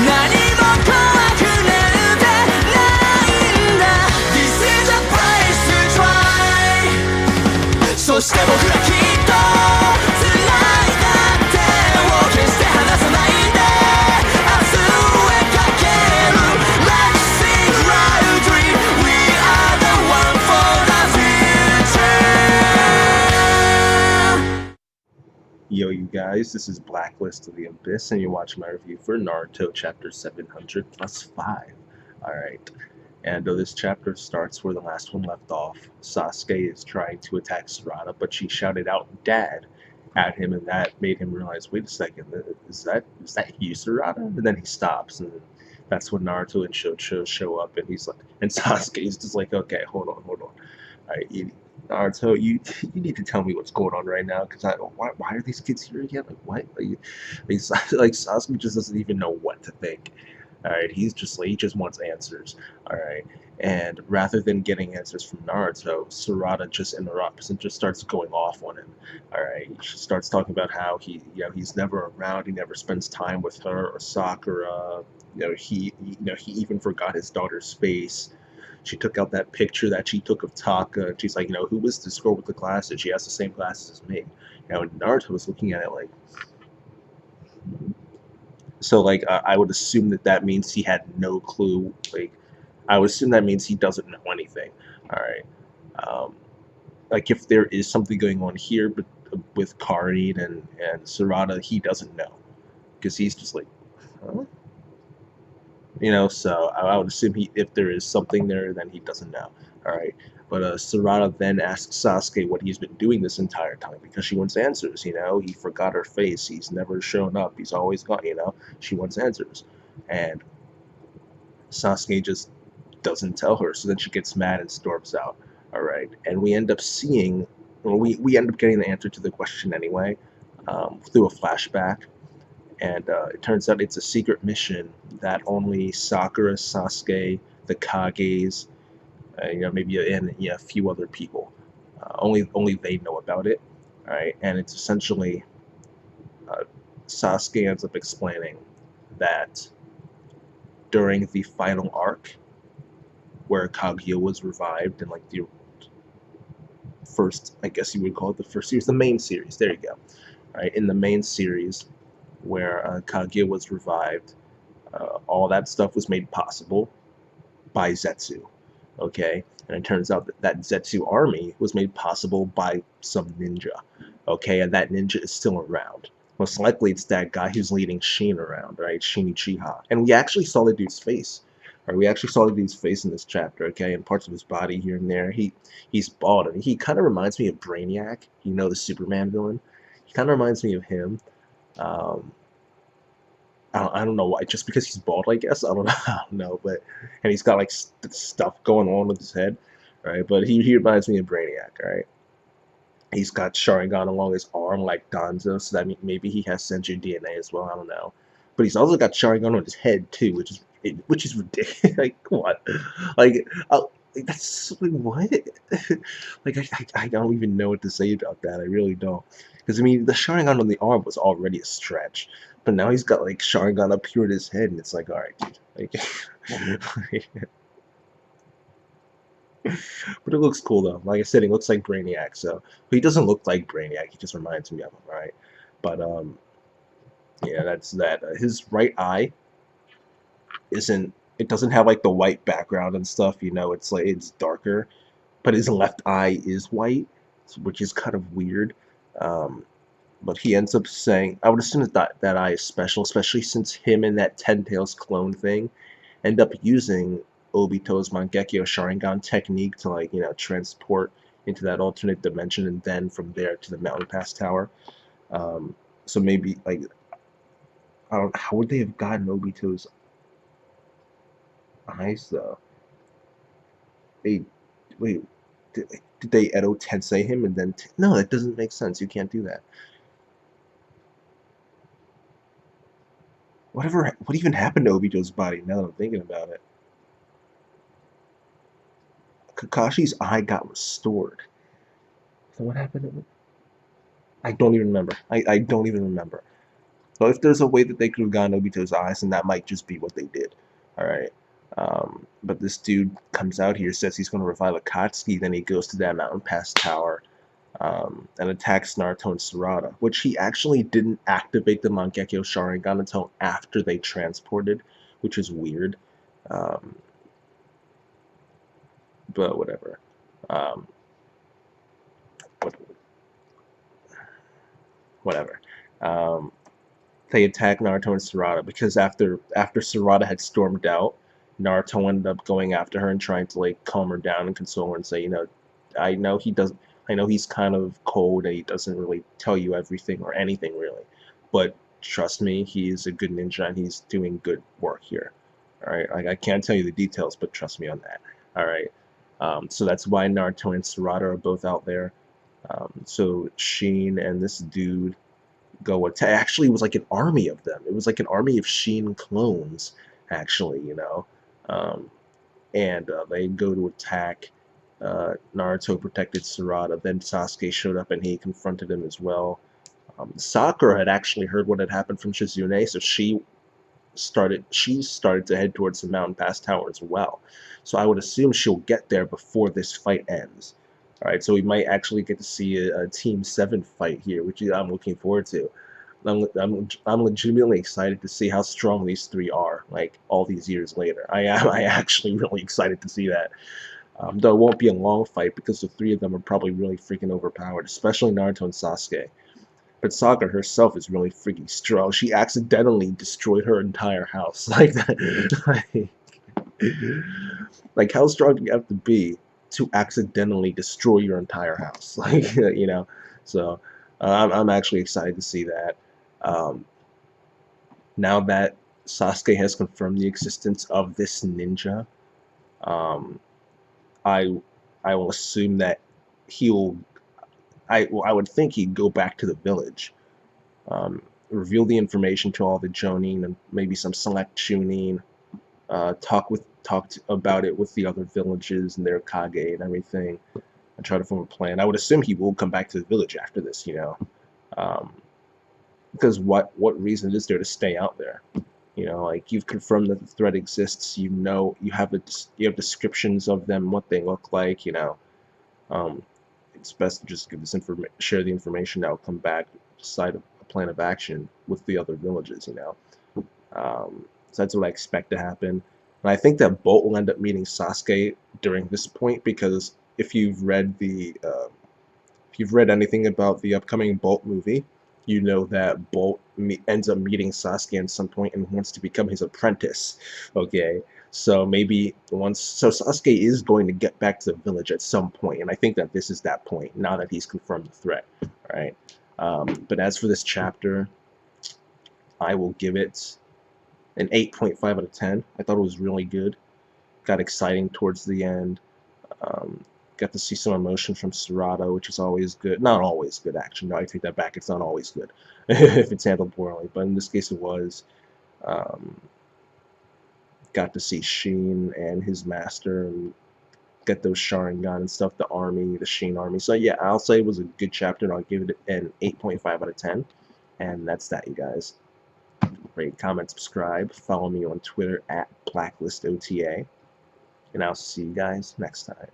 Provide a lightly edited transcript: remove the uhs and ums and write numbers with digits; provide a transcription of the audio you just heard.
何も怖くなんてないんだ This is a place to try そして僕らきっと辛いだってを決して離さないんで明日へかける Let's sing loudly We are the one for the future Yo, you guys, this is Blacklist of the Abyss, and you're watching my review for Naruto Chapter 700 plus 5. Alright, and this chapter starts where the last one left off. Sasuke is trying to attack Sarada, but she shouted out "Dad" at him, and that made him realize, wait a second, is that you, Sarada? And then he stops, and that's when Naruto and Shocho show up, and he's like, and Sasuke's just like, okay, hold on. Alright, Naruto, you need to tell me what's going on right now, because why are these kids here again? Like, what? Like Sasuke just doesn't even know what to think. Alright, he's just like, he just wants answers. Alright, and rather than getting answers from Naruto, Sarada just interrupts and just starts going off on him. Alright, she starts talking about how he's never around, he never spends time with her or Sakura. He even forgot his daughter's face. She took out that picture that she took of Taka, and she's like, who was this girl with the glasses? She has the same glasses as me. And Naruto was looking at it like, so like I would assume that means he had no clue. Like, I would assume that means he doesn't know anything. All right. Like if there is something going on here, but with Karin and Sarada, he doesn't know because he's just like, huh? So I would assume if there is something there, then he doesn't know. All right. But Sarada then asks Sasuke what he's been doing this entire time because she wants answers. He forgot her face. He's never shown up. He's always gone. She wants answers, and Sasuke just doesn't tell her. So then she gets mad and storms out. All right, and we end up seeing, well, we end up getting the answer to the question anyway, through a flashback. And it turns out it's a secret mission that only Sakura, Sasuke, the Kages, maybe and a few other people, only they know about it. All right, and it's essentially Sasuke ends up explaining that during the final arc, where Kaguya was revived in like the first, I guess you would call it the first series, the main series. There you go. All right, in the main series, where Kaguya was revived, all that stuff was made possible by Zetsu. Okay, and it turns out that Zetsu army was made possible by some ninja. Okay, and that ninja is still around. Most likely, it's that guy who's leading Shin around, right? Shinichiha. And we actually saw the dude's face. Right? We actually saw the dude's face in this chapter, okay, and parts of his body here and there. He's bald, and he kind of reminds me of Brainiac, the Superman villain. He kind of reminds me of him. Um, I don't know why, just because he's bald, I guess. I don't know, I don't know, but and he's got like stuff going on with his head, right? But he reminds me of Brainiac, right? He's got Sharingan along his arm like Danzo, so that maybe he has Senju DNA as well. I don't know, but he's also got Sharingan on his head too, which is ridiculous. Like what? Like, that's like what? Like I don't even know what to say about that. I really don't, because I mean the Sharingan on the arm was already a stretch, but now he's got like Sharingan up here in his head, and it's like, all right, dude, like. But it looks cool though. Like I said, he looks like Brainiac. So he doesn't look like Brainiac. He just reminds me of him, right? But yeah, that's that. His right eye isn't. It doesn't have like the white background and stuff. It's like it's darker. But his left eye is white, which is kind of weird. But he ends up saying, I would assume that eye is special, especially since him and that Ten Tails clone thing end up using Obito's Mangekyo Sharingan technique to transport into that alternate dimension and then from there to the Mountain Pass Tower. So maybe like I don't how would they have gotten Obito's eyes though? They wait did they Edo Tensei him and then no, that doesn't make sense. You can't do that. What even happened to Obito's body now that I'm thinking about it? Kakashi's eye got restored. So what happened to it? I don't even remember. I don't even remember. So if there's a way that they could have gotten Obito's eyes, then that might just be what they did. Alright. But this dude comes out here, says he's going to revive Akatsuki, then he goes to that Mountain Pass Tower and attacks Naruto and Sarada, which he actually didn't activate the Mangekyo Sharingan until after they transported, which is weird. Um, but whatever. Um, whatever. Um, they attack Naruto and Sarada because after Sarada had stormed out, Naruto ended up going after her and trying to like calm her down and console her and say, I know he doesn't. I know he's kind of cold and he doesn't really tell you everything or anything really, but trust me, he's a good ninja and he's doing good work here. All right, like I can't tell you the details, but trust me on that. All right, so that's why Naruto and Sarada are both out there. So Sheen and this dude go attack. Actually, it was like an army of them. It was like an army of Sheen clones, actually, Um, and they go to attack. Naruto protected Sarada. Then Sasuke showed up and he confronted him as well. Sakura had actually heard what had happened from Shizune, so she started to head towards the Mountain Pass Tower as well. So I would assume she'll get there before this fight ends. All right, so we might actually get to see a Team 7 fight here, which I'm looking forward to. I'm legitimately excited to see how strong these three are, like all these years later. I actually really excited to see that. Though it won't be a long fight because the three of them are probably really freaking overpowered, especially Naruto and Sasuke. But Sakura herself is really freaking strong. She accidentally destroyed her entire house. Like that. Like how strong do you have to be to accidentally destroy your entire house? So I'm actually excited to see that. Um, now that Sasuke has confirmed the existence of this ninja, um, I I will assume that he'll. I would think he'd go back to the village, um, reveal the information to all the Jonin and maybe some select Chunin, talked about it with the other villages and their Kage and everything, and try to form a plan. I would assume he will come back to the village after this, um, because what reason is there to stay out there? Like you've confirmed that the threat exists. You have descriptions of them, what they look like. Um, it's best to just give share the information. Now come back, decide a plan of action with the other villages. So that's what I expect to happen. And I think that Bolt will end up meeting Sasuke during this point because if you've read anything about the upcoming Bolt movie, you know that Bolt ends up meeting Sasuke at some point and wants to become his apprentice. Okay, so Sasuke is going to get back to the village at some point, and I think that this is that point now that he's confirmed the threat. Right. But as for this chapter, I will give it an 8.5 out of 10. I thought it was really good. Got exciting towards the end. Um, got to see some emotion from Sarada, which is always good. Not always good, actually. No, I take that back. It's not always good if it's handled poorly. But in this case, it was. Um, got to see Sheen and his master and get those Sharingan and stuff, the Sheen army. So yeah, I'll say it was a good chapter, and I'll give it an 8.5 out of 10. And that's that, you guys. Rate, comment, subscribe. Follow me on Twitter at BlacklistOTA. And I'll see you guys next time.